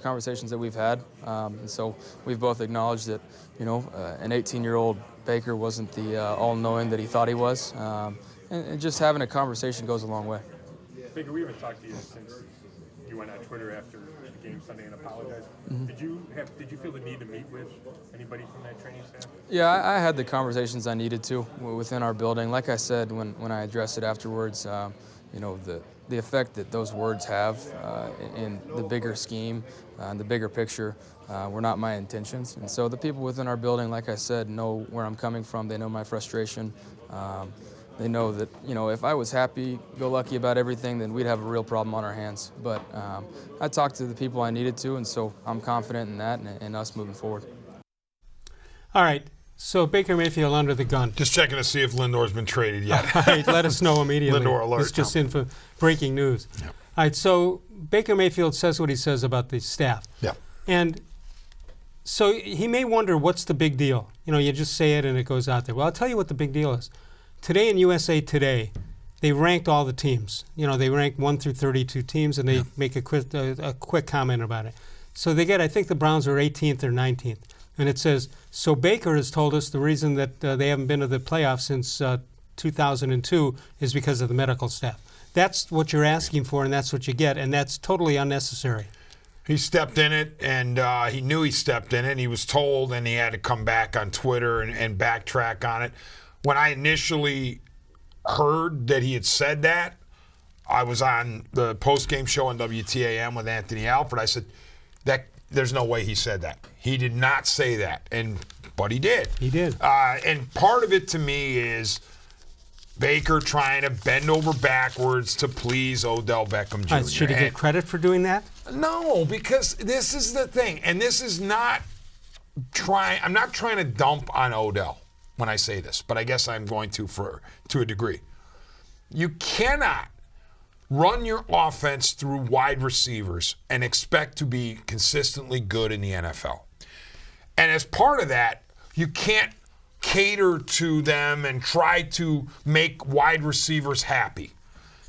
conversations that we've had. And so we've both acknowledged that, an 18-year-old Baker wasn't the all-knowing that he thought he was. And just having a conversation goes a long way. Baker, we haven't talked to you since you went on Twitter after the game Sunday and apologized. Mm-hmm. Did you feel the need to meet with anybody from that training staff? Yeah, I had the conversations I needed to within our building. Like I said when I addressed it afterwards, the effect that those words have in the bigger scheme, the bigger picture, were not my intentions. And so the people within our building, like I said, know where I'm coming from. They know my frustration. They know that, if I was happy-go-lucky about everything, then we'd have a real problem on our hands. But I talked to the people I needed to, and so I'm confident in that and us moving forward. All right. So Baker Mayfield under the gun. Just checking to see if Lindor's been traded yet. All right, let us know immediately. Lindor alert. It's just in for breaking news. Yep. All right, so Baker Mayfield says what he says about the staff. Yeah. And so he may wonder, what's the big deal? You just say it and it goes out there. Well, I'll tell you what the big deal is. Today in USA Today, they ranked all the teams. They ranked 1 through 32 teams, and they make a quick comment about it. So they get, I think the Browns are 18th or 19th. And it says, so Baker has told us the reason that they haven't been to the playoffs since 2002 is because of the medical staff. That's what you're asking for, and that's what you get, and that's totally unnecessary. He stepped in it, and he knew he stepped in it, and he was told, and he had to come back on Twitter and backtrack on it. When I initially heard that he had said that, I was on the post-game show on WTAM with Anthony Alford. I said, there's no way he said that. He did not say that, but he did. He did. And part of it to me is Baker trying to bend over backwards to please Odell-Beckham-Jr. Should he get credit for doing that? No, because this is the thing, and this is not I'm not trying to dump on Odell when I say this, but I guess I'm going to a degree. You cannot run your offense through wide receivers and expect to be consistently good in the NFL. And as part of that, you can't cater to them and try to make wide receivers happy.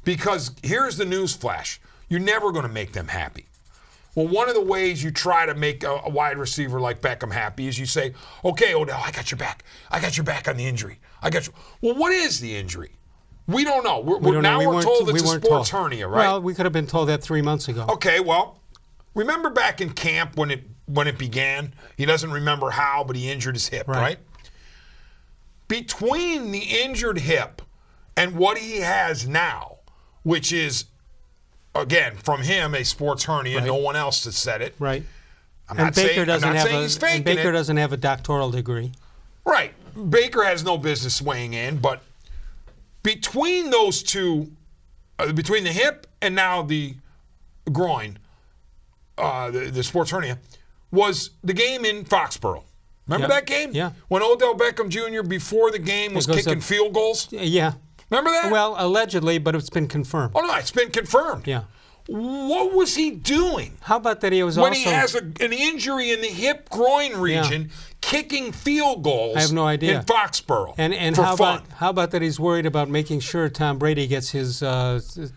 Because here's the news flash. You're never going to make them happy. Well, one of the ways you try to make a wide receiver like Beckham happy is you say, okay, Odell, I got your back. I got your back on the injury. I got you. Well, what is the injury? We don't know. We're told it's a sports hernia, right? Well, we could have been told that 3 months ago. Okay, well, remember back in camp when it began? He doesn't remember how, but he injured his hip, right? Between the injured hip and what he has now, which is, again, from him, a sports hernia, no one else has said it. Right. Baker doesn't have a doctoral degree. Right. Baker has no business weighing in, but between those two, between the hip and now the groin, the sports hernia, was the game in Foxborough. Remember that game? Yeah. When Odell-Beckham Jr. before the game was kicking field goals? Yeah. Remember that? Well, allegedly, but it's been confirmed. Oh, no, it's been confirmed. Yeah. What was he doing? How about that he was when he has an injury in the hip groin region, kicking field goals? I have no idea. In Foxborough. And for how fun. about that he's worried about making sure Tom Brady gets his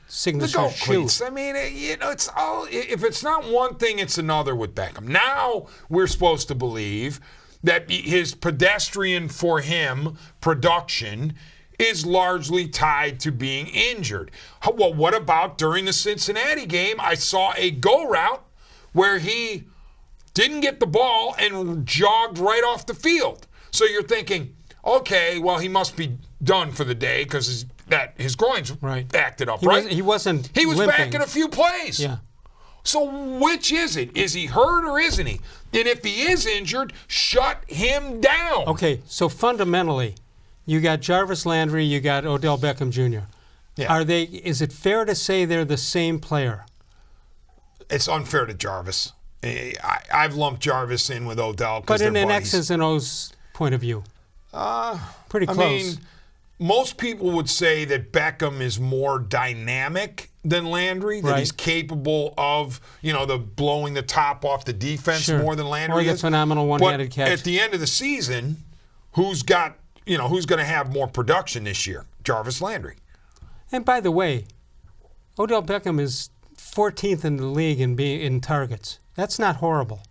signature shoe? I mean, it's all. If it's not one thing, it's another with Beckham. Now we're supposed to believe that his pedestrian for him production is largely tied to being injured. Well, what about during the Cincinnati game? I saw a go route where he didn't get the ball and jogged right off the field. So you're thinking, okay, well, he must be done for the day because his groins acted up, right? He was limping. Back in a few plays. Yeah. So which is it? Is he hurt or isn't he? And if he is injured, shut him down. Okay, so fundamentally, you got Jarvis-Landry, you got Odell-Beckham Jr. Yeah. Is it fair to say they're the same player? It's unfair to Jarvis. I've lumped Jarvis in with Odell because they're buddies. But in an X's and O's point of view, pretty close. I mean, most people would say that Beckham is more dynamic than Landry, that he's capable of, the blowing the top off the defense more than Landry is. Or the phenomenal one-handed catch. At the end of the season, who's going to have more production this year? Jarvis-Landry. And by the way, Odell Beckham is 14th in the league in targets. That's not horrible.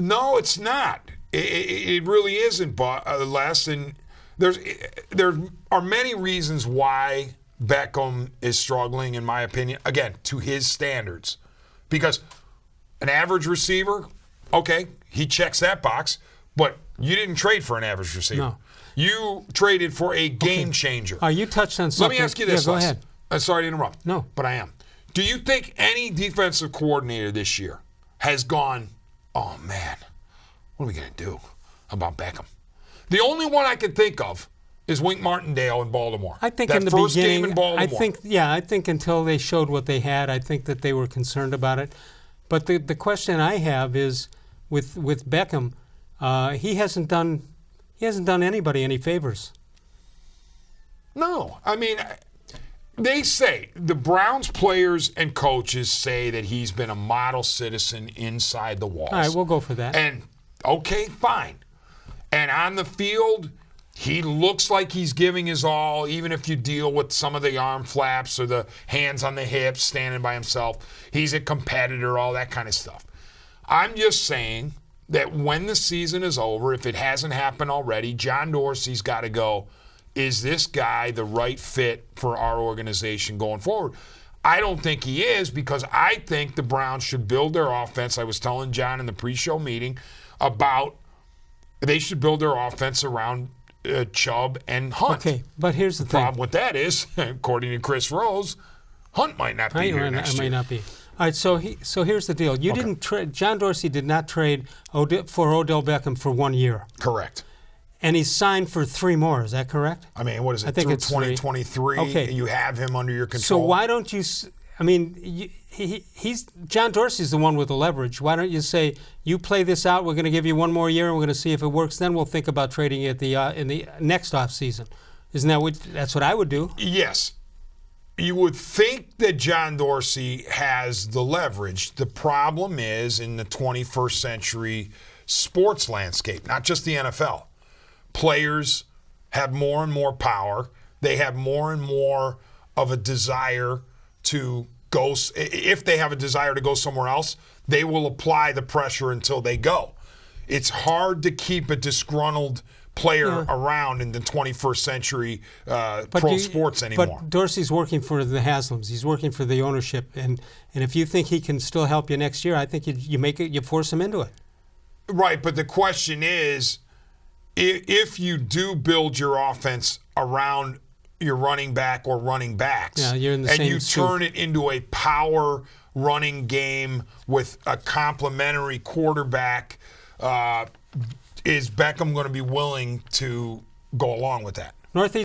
No, it's not. It really isn't, but Les. And there are many reasons why Beckham is struggling, in my opinion. Again, to his standards, because an average receiver, okay, he checks that box, but you didn't trade for an average receiver. No. You traded for a game changer. You touched on something. Let me ask you this. Yeah, go Les. ahead. I'm sorry to interrupt. No. But I am. Do you think any defensive coordinator this year has gone, oh, man, what are we going to do about Beckham? The only one I can think of is Wink Martindale in Baltimore. I think that in the first beginning, game in Baltimore. I think until they showed what they had, I think that they were concerned about it. But the question I have is with Beckham, he hasn't done anybody any favors. No, I mean, they say, the Browns players and coaches say that he's been a model citizen inside the walls. All right, we'll go for that. And, okay, fine. And on the field, he looks like he's giving his all, even if you deal with some of the arm flaps or the hands on the hips, standing by himself. He's a competitor, all that kind of stuff. I'm just saying that when the season is over, if it hasn't happened already, John Dorsey's got to go, is this guy the right fit for our organization going forward? I don't think he is, because I think the Browns should build their offense. I was telling John in the pre-show meeting about they should build their offense around Chubb and Hunt. Okay, but here's the thing. problem with that is, according to Chris Rose, Hunt might not be here next year. Might not be. All right, so here's the deal. You didn't trade. John Dorsey did not trade for Odell Beckham for 1 year. Correct. And he's signed for 3 more. Is that correct? I mean, what is it? I think through it's 2023. Okay. You have him under your So control. why don't you? I mean, he's John Dorsey's the one with the leverage. Why don't you say, you play this out? We're going to give you 1 more year, and we're going to see if it works. Then we'll think about trading it in the next off season. Isn't that that's what I would do? Yes. You would think that John Dorsey has the leverage. The problem is in the 21st century sports landscape, not just the NFL. Players have more and more power. They have more and more of a desire to go. If they have a desire to go somewhere else, they will apply the pressure until they go. It's hard to keep a disgruntled player around in the 21st century pro sports anymore. But Dorsey's working for the Haslams. He's working for the ownership, and if you think he can still help you next year, I think you force him into it. Right, but the question is, if you do build your offense around your running back or running backs, you're in the and same you soup. turn it into a power running game with a complementary quarterback, is Beckham going to be willing to go along with that? Northeast